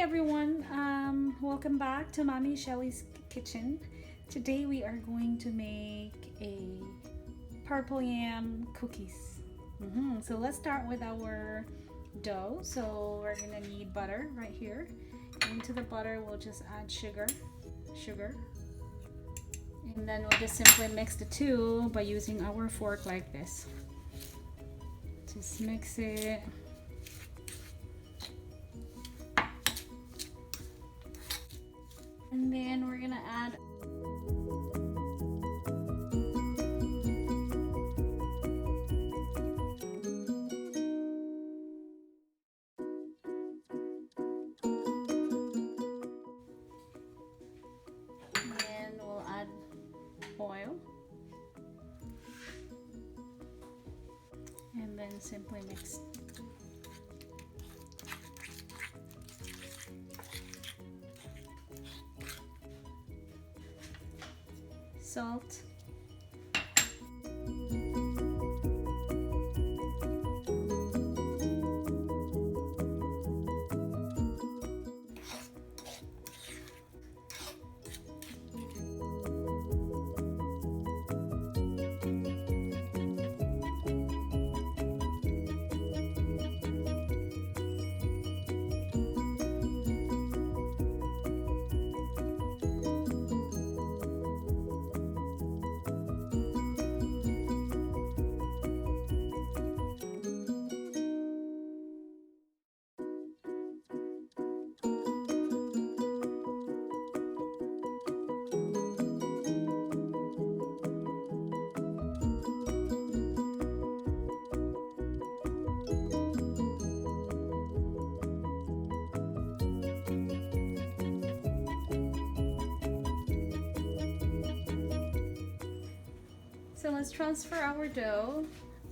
everyone, welcome back to Mommy Shelly's Kitchen. Today we are going to make a purple yam cookies. So let's start with our dough. So we're gonna need butter right here. Into the butter we'll just add sugar, and then we'll just simply mix the two by using our fork like this. Just mix it. And then we're gonna add oil, and then simply mix. Salt, so let's transfer our dough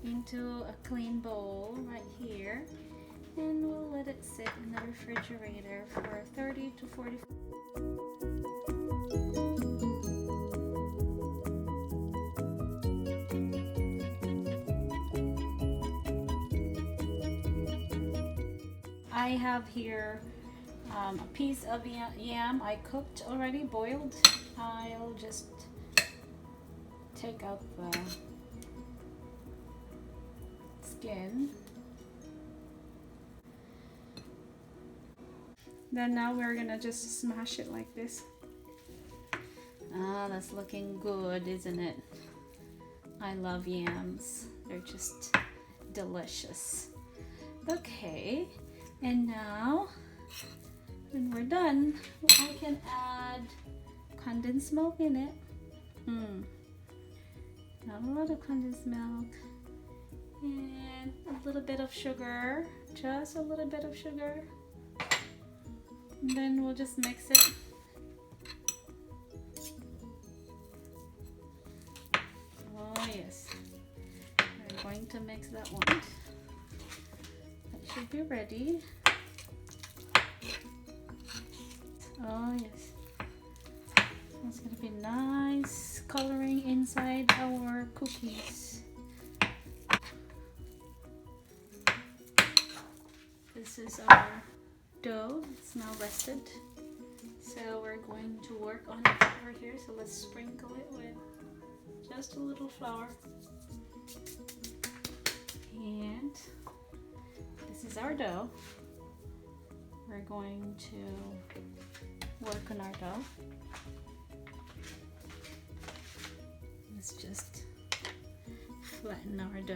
into a clean bowl right here, and we'll let it sit in the refrigerator for 30 to 40. I have here a piece of yam I cooked already, boiled. I'll just take out the skin. Then now we're gonna just smash it like this. Ah, that's looking good, isn't it? I love yams. They're just delicious. Okay, and now when we're done, I can add condensed milk in it. Not a lot of condensed milk, and a little bit of sugar, just a little bit of sugar, and then we'll just mix it. Oh yes, we're going to mix that one. That should be ready. Oh yes, it's gonna be nice coloring inside our cookies. This is our dough. It's now rested, so we're going to work on it over here. So let's sprinkle it with just a little flour, and this is our dough. We're going to work on our dough. Let's just flatten our dough.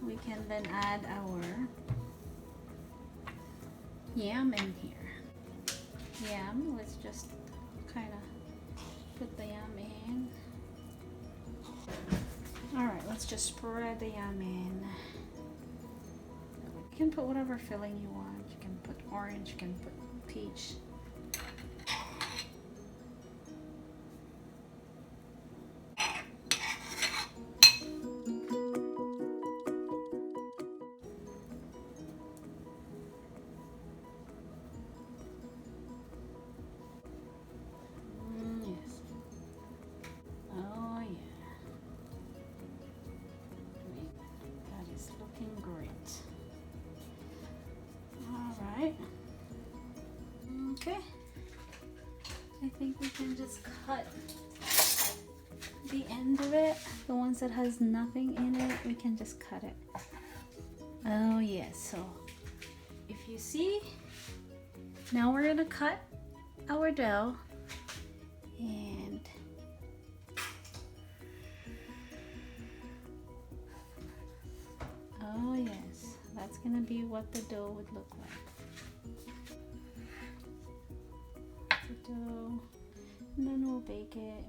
We can then add our yam in here. Yam, let's just kind of put the yam in. Alright, let's just spread the yam in. You can put whatever filling you want. You can put orange, you can put peach. Yes. Oh yeah. just cut the end of it. The ones that has nothing in it, we can just cut it. Oh yes, so if you see, now we're gonna cut our dough, and oh yes, that's gonna be what the dough would look like. The dough, and then we'll bake it.